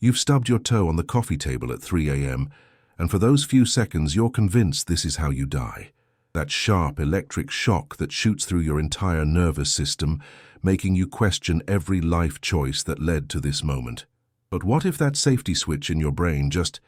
You've stubbed your toe on the coffee table at 3 a.m., and for those few seconds you're convinced this is how you die. That sharp electric shock that shoots through your entire nervous system, making you question every life choice that led to this moment. But what if that safety switch in your brain just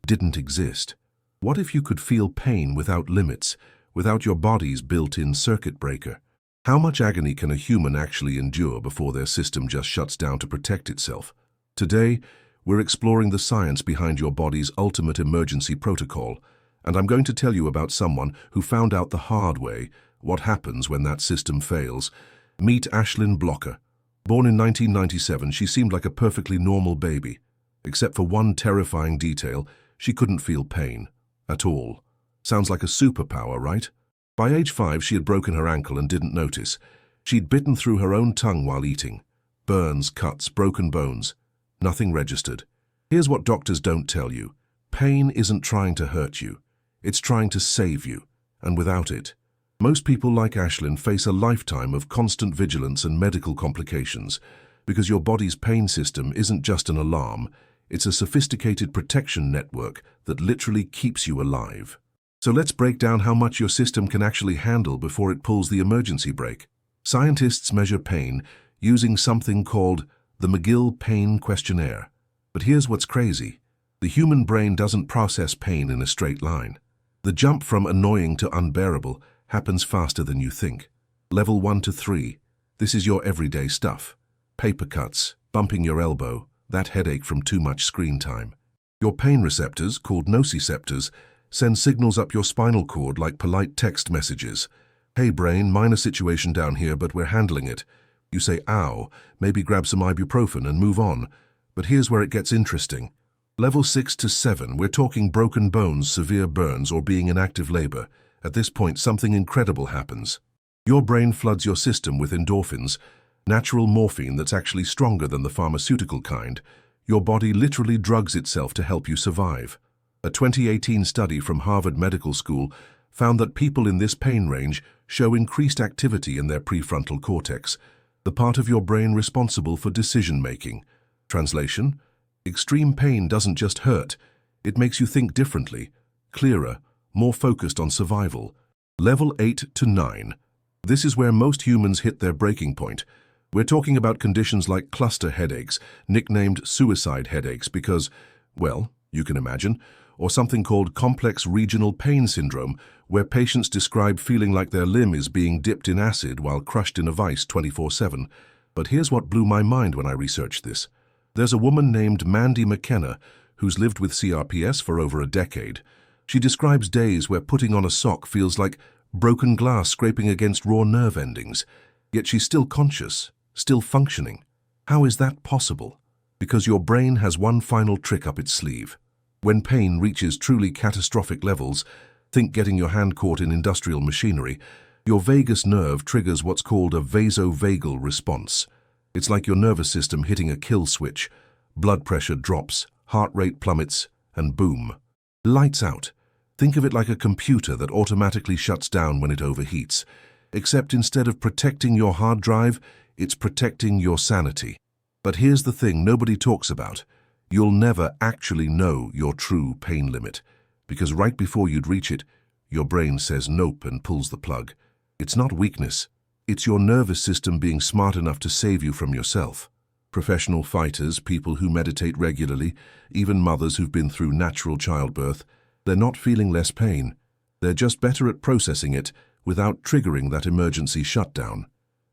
didn't exist? What if you could feel pain without limits, without your body's built-in circuit breaker? How much agony can a human actually endure before their system just shuts down to protect itself? Today, we're exploring the science behind your body's ultimate emergency protocol, and I'm going to tell you about someone who found out the hard way what happens when that system fails. Meet Ashlyn Blocker. Born in 1997, she seemed like a perfectly normal baby. Except for one terrifying detail, she couldn't feel pain. At all. Sounds like a superpower, right? By age 5, she had broken her ankle and didn't notice. She'd bitten through her own tongue while eating. Burns, cuts, broken bones. Nothing registered. Here's what doctors don't tell you. Pain isn't trying to hurt you. It's trying to save you. And without it, most people like Ashlyn face a lifetime of constant vigilance and medical complications, because your body's pain system isn't just an alarm, it's a sophisticated protection network that literally keeps you alive. So let's break down how much your system can actually handle before it pulls the emergency brake. Scientists measure pain using something called the McGill Pain Questionnaire. But here's what's crazy. The human brain doesn't process pain in a straight line. The jump from annoying to unbearable happens faster than you think. Level 1 to 3. This is your everyday stuff. Paper cuts, bumping your elbow, that headache from too much screen time. Your pain receptors, called nociceptors, send signals up your spinal cord like polite text messages. Hey brain, minor situation down here, but we're handling it. You say, ow, maybe grab some ibuprofen and move on. But here's where it gets interesting. Level 6 to 7, we're talking broken bones, severe burns, or being in active labor. At this point, something incredible happens. Your brain floods your system with endorphins, natural morphine that's actually stronger than the pharmaceutical kind. Your body literally drugs itself to help you survive. A 2018 study from Harvard Medical School found that people in this pain range show increased activity in their prefrontal cortex, the part of your brain responsible for decision-making. Translation: extreme pain doesn't just hurt, it makes you think differently, clearer, more focused on survival. Level 8 to 9. This is where most humans hit their breaking point. We're talking about conditions like cluster headaches, nicknamed suicide headaches because, well, you can imagine, or something called complex regional pain syndrome, where patients describe feeling like their limb is being dipped in acid while crushed in a vice 24/7. But here's what blew my mind when I researched this. There's a woman named Mandy McKenna who's lived with CRPS for over a decade. She describes days where putting on a sock feels like broken glass scraping against raw nerve endings, yet she's still conscious, still functioning. How is that possible? Because your brain has one final trick up its sleeve. When pain reaches truly catastrophic levels, think getting your hand caught in industrial machinery, your vagus nerve triggers what's called a vasovagal response. It's like your nervous system hitting a kill switch. Blood pressure drops, heart rate plummets, and boom. Lights out. Think of it like a computer that automatically shuts down when it overheats. Except instead of protecting your hard drive, it's protecting your sanity. But here's the thing nobody talks about. You'll never actually know your true pain limit, because right before you'd reach it, your brain says nope and pulls the plug. It's not weakness. It's your nervous system being smart enough to save you from yourself. Professional fighters, people who meditate regularly, even mothers who've been through natural childbirth, they're not feeling less pain. They're just better at processing it without triggering that emergency shutdown.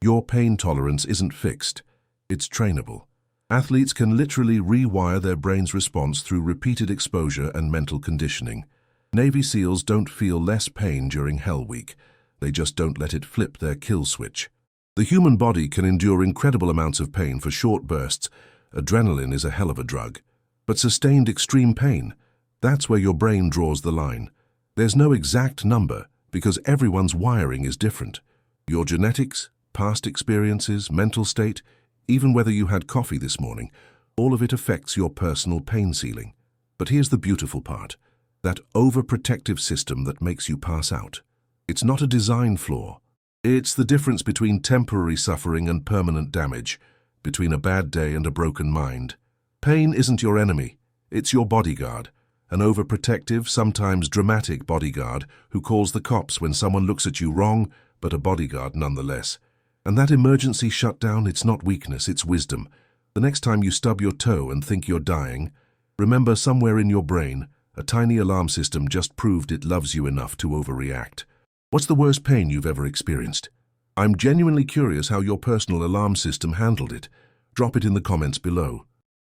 Your pain tolerance isn't fixed. It's trainable. Athletes can literally rewire their brain's response through repeated exposure and mental conditioning. Navy SEALs don't feel less pain during Hell Week. They just don't let it flip their kill switch. The human body can endure incredible amounts of pain for short bursts. Adrenaline is a hell of a drug. But sustained extreme pain, that's where your brain draws the line. There's no exact number because everyone's wiring is different. Your genetics, past experiences, mental state, even whether you had coffee this morning, all of it affects your personal pain ceiling. But here's the beautiful part, that overprotective system that makes you pass out. It's not a design flaw. It's the difference between temporary suffering and permanent damage, between a bad day and a broken mind. Pain isn't your enemy. It's your bodyguard. An overprotective, sometimes dramatic bodyguard who calls the cops when someone looks at you wrong, but a bodyguard nonetheless. And that emergency shutdown, it's not weakness, it's wisdom. The next time you stub your toe and think you're dying, remember somewhere in your brain, a tiny alarm system just proved it loves you enough to overreact. What's the worst pain you've ever experienced? I'm genuinely curious how your personal alarm system handled it. Drop it in the comments below.